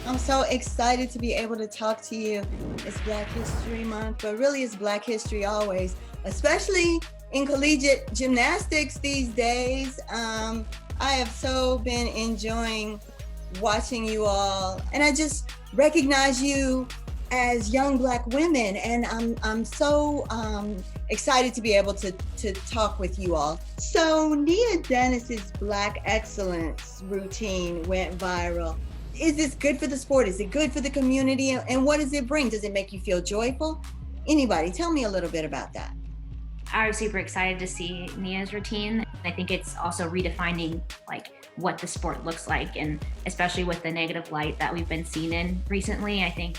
I'm so excited to be able to talk to you. It's Black History Month, but really it's Black History always, especially in collegiate gymnastics these days. I have so been enjoying watching you all, and I just recognize you as young Black women, and I'm so excited to be able to talk with you all. So Nya Dennis's Black Excellence routine went viral. Is this good for the sport? Is it good for the community? And what does it bring? Does it make you feel joyful? Anybody, tell me a little bit about that. I was super excited to see Nya's routine. I think it's also redefining like what the sport looks like, and especially with the negative light that we've been seen in recently, I think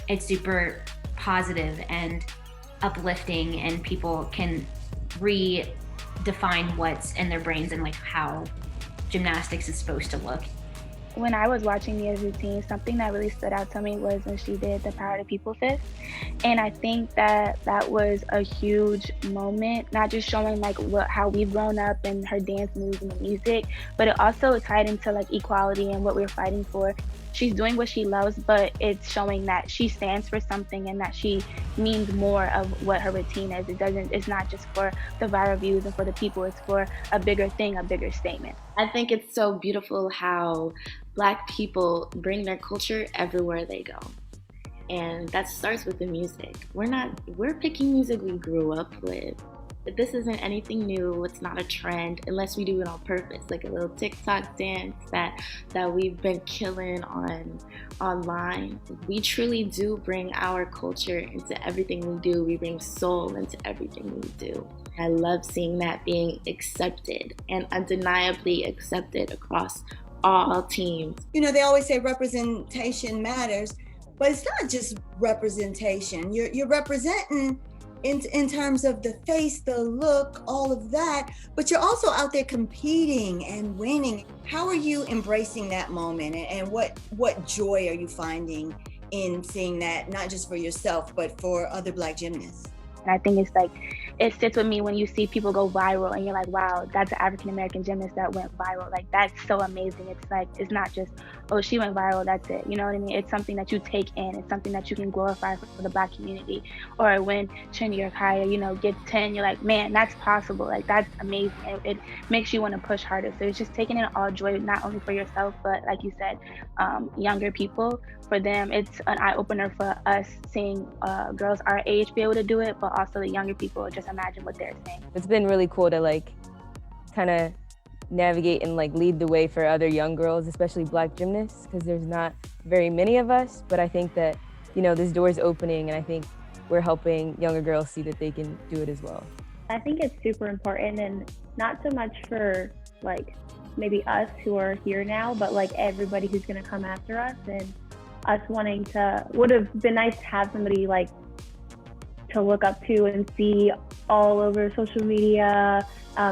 it's super positive and uplifting, and people can redefine what's in their brains and like how gymnastics is supposed to look. When I was watching Nya's routine, something that really stood out to me was when she did the Power to People fist. And I think that that was a huge moment, not just showing like how we've grown up and her dance moves and the music, but it also tied into like equality and what we're fighting for. She's doing what she loves, but it's showing that she stands for something and that she means more of what her routine is. It's not just for the viral views and for the people, it's for a bigger thing, a bigger statement. I think it's so beautiful how Black people bring their culture everywhere they go. And that starts with the music. We're picking music we grew up with. But this isn't anything new. It's not a trend unless we do it on purpose, like a little TikTok dance that we've been killing online. We truly do bring our culture into everything we do. We bring soul into everything we do. I love seeing that being accepted and undeniably accepted across all teams. You know, they always say representation matters, but it's not just representation. You're representing in terms of the face, the look, all of that, but you're also out there competing and winning. How are you embracing that moment, and what joy are you finding in seeing that, not just for yourself, but for other Black gymnasts? And I think it's like, it sits with me when you see people go viral and you're like, wow, that's an African-American gymnast that went viral. Like, that's so amazing. It's like, it's not just, oh, she went viral, that's it. You know what I mean? It's something that you take in. It's something that you can glorify for the Black community. Or when Trinity or Kiya, gets 10, you're like, man, that's possible. Like, that's amazing. It makes you want to push harder. So it's just taking in all joy, not only for yourself, but like you said, younger people. For them, it's an eye-opener for us seeing girls our age be able to do it, but also the younger people, just imagine what they're saying. It's been really cool to like kind of navigate and like lead the way for other young girls, especially Black gymnasts, because there's not very many of us, but I think that, this door's opening, and I think we're helping younger girls see that they can do it as well. I think it's super important, and not so much for like maybe us who are here now, but like everybody who's going to come after us, and us would have been nice to have somebody like to look up to and see all over social media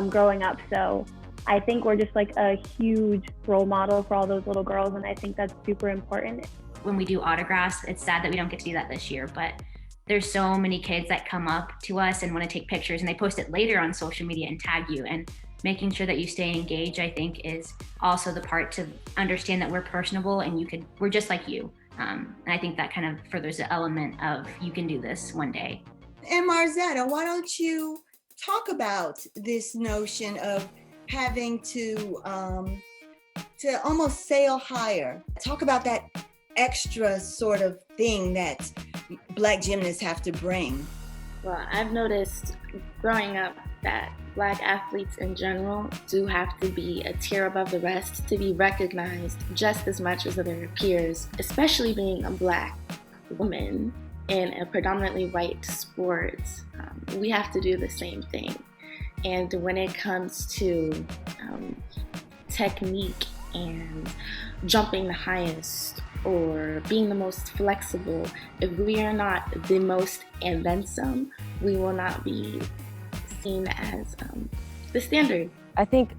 growing up. So I think we're just like a huge role model for all those little girls, and I think that's super important. When we do autographs, it's sad that we don't get to do that this year, but there's so many kids that come up to us and want to take pictures, and they post it later on social media and tag you, and making sure that you stay engaged, I think, is also the part to understand that we're personable and we're just like you. And I think that kind of furthers the element of you can do this one day. And Margzetta, why don't you talk about this notion of having to almost sail higher? Talk about that extra sort of thing that Black gymnasts have to bring. Well, I've noticed growing up that Black athletes in general do have to be a tier above the rest to be recognized just as much as their peers, especially being a Black woman in a predominantly white sport. We have to do the same thing. And when it comes to technique and jumping the highest or being the most flexible, if we are not the most and then some, we will not be seen as the standard. I think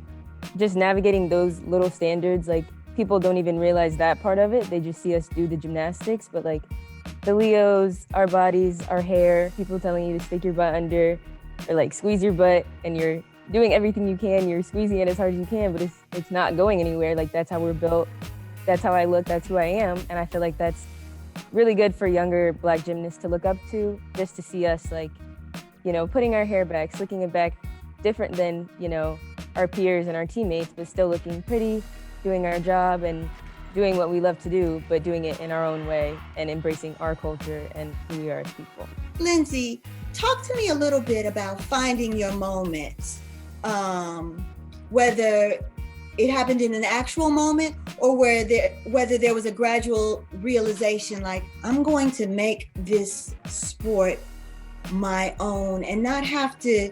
just navigating those little standards, like people don't even realize that part of it. They just see us do the gymnastics, but like the Leos, our bodies, our hair, people telling you to stick your butt under or like squeeze your butt, and you're doing everything you can, you're squeezing it as hard as you can, but it's not going anywhere. Like that's how we're built. that's how I look, that's who I am. And I feel like that's really good for younger Black gymnasts to look up to, just to see us like, you know, putting our hair back, slicking it back, different than, you know, our peers and our teammates, but still looking pretty, doing our job and doing what we love to do, but doing it in our own way and embracing our culture and who we are as people. Lynnzee, talk to me a little bit about finding your moments, whether it happened in an actual moment or whether there was a gradual realization, like, I'm going to make this sport my own and not have to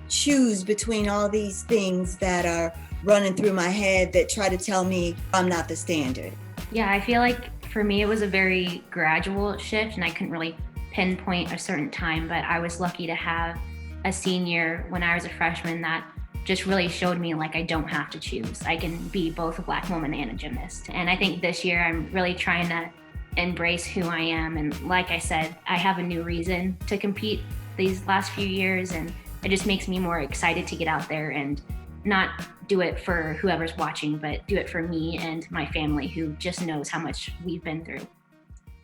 choose between all these things that are running through my head that try to tell me I'm not the standard. Yeah, I feel like for me, it was a very gradual shift and I couldn't really pinpoint a certain time, but I was lucky to have a senior when I was a freshman that just really showed me like I don't have to choose. I can be both a Black woman and a gymnast. And I think this year I'm really trying to embrace who I am. And like I said, I have a new reason to compete these last few years, and it just makes me more excited to get out there and not do it for whoever's watching, but do it for me and my family who just knows how much we've been through.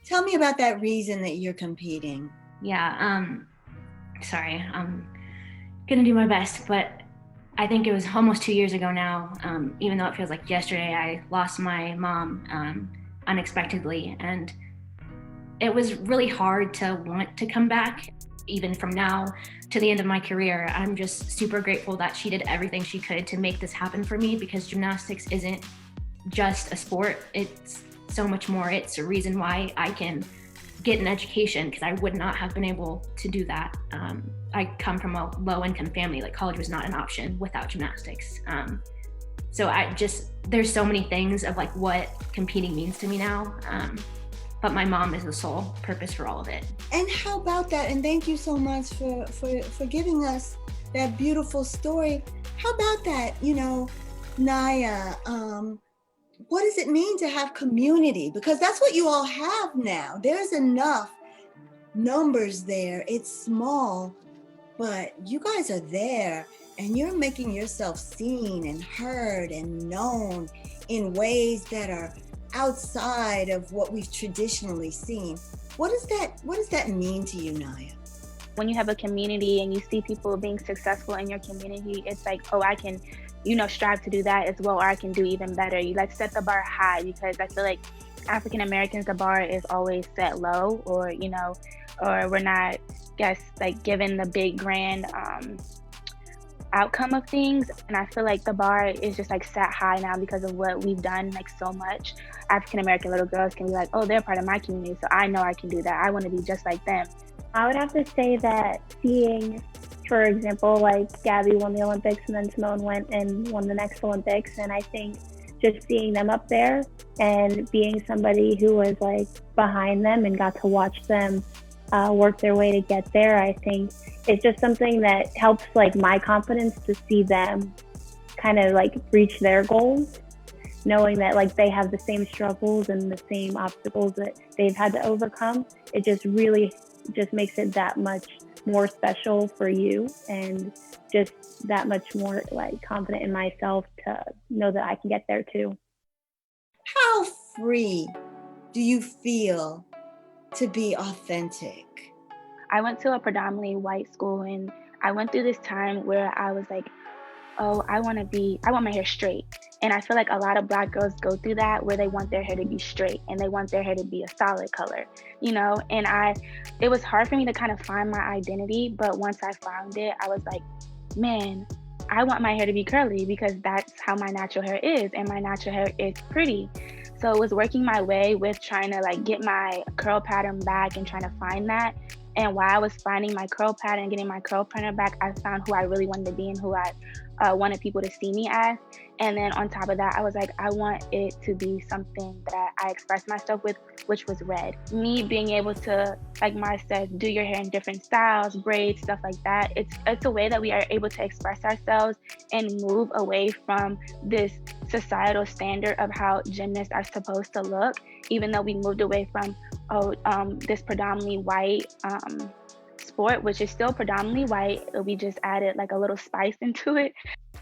Tell me about that reason that you're competing. Yeah, sorry, I'm gonna do my best, but I think it was almost 2 years ago now, even though it feels like yesterday, I lost my mom unexpectedly. And it was really hard to want to come back, even from now to the end of my career. I'm just super grateful that she did everything she could to make this happen for me, because gymnastics isn't just a sport, it's so much more. It's a reason why I can get an education, because I would not have been able to do that. I come from a low-income family. Like, college was not an option without gymnastics. So there's so many things of like what competing means to me now. But my mom is the sole purpose for all of it. And how about that? And thank you so much for giving us that beautiful story. How about that, Nya, what does it mean to have community? Because that's what you all have now. There's enough numbers there. It's small, but you guys are there and you're making yourself seen and heard and known in ways that are outside of what we've traditionally seen. What does that mean to you, Nya? When you have a community and you see people being successful in your community, it's like, oh, I can, strive to do that as well, or I can do even better. You like set the bar high, because I feel like African Americans, the bar is always set low, or we're not, like given the big grand outcome of things. And I feel like the bar is just like set high now because of what we've done, like so much. African American little girls can be like, oh, they're part of my community, so I know I can do that. I want to be just like them. I would have to say that seeing, for example, like Gabby won the Olympics and then Simone went and won the next Olympics. And I think just seeing them up there and being somebody who was like behind them and got to watch them work their way to get there, I think it's just something that helps like my confidence to see them kind of like reach their goals, knowing that like they have the same struggles and the same obstacles that they've had to overcome. It just really just makes it that much more special for you, and just that much more like confident in myself to know that I can get there too. How free do you feel to be authentic? I went to a predominantly white school, and I went through this time where I was like, oh, I want my hair straight. And I feel like a lot of Black girls go through that, where they want their hair to be straight and they want their hair to be a solid color, and it was hard for me to kind of find my identity. But once I found it, I was like, man, I want my hair to be curly, because that's how my natural hair is, and my natural hair is pretty. So it was working my way with trying to like get my curl pattern back and trying to find that. And while I was finding my curl pattern and getting my curl pattern back, I found who I really wanted to be and who I wanted people to see me as. And then on top of that, I was like, I want it to be something that I express myself with, which was red. Me being able to, like Mars said, do your hair in different styles, braids, stuff like that. It's a way that we are able to express ourselves and move away from this societal standard of how gymnasts are supposed to look, even though we moved away from this predominantly white sport, which is still predominantly white. We just added like a little spice into it.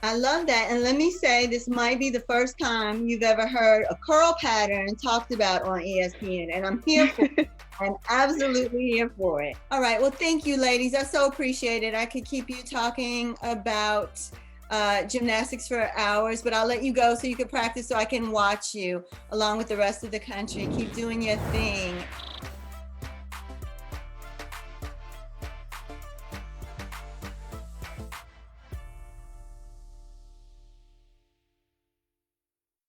I love that. And let me say, this might be the first time you've ever heard a curl pattern talked about on ESPN, and I'm here for it. I'm absolutely here for it. All right. Well, thank you, ladies. I so appreciate it. I could keep you talking about gymnastics for hours, but I'll let you go so you can practice so I can watch you along with the rest of the country. Keep doing your thing.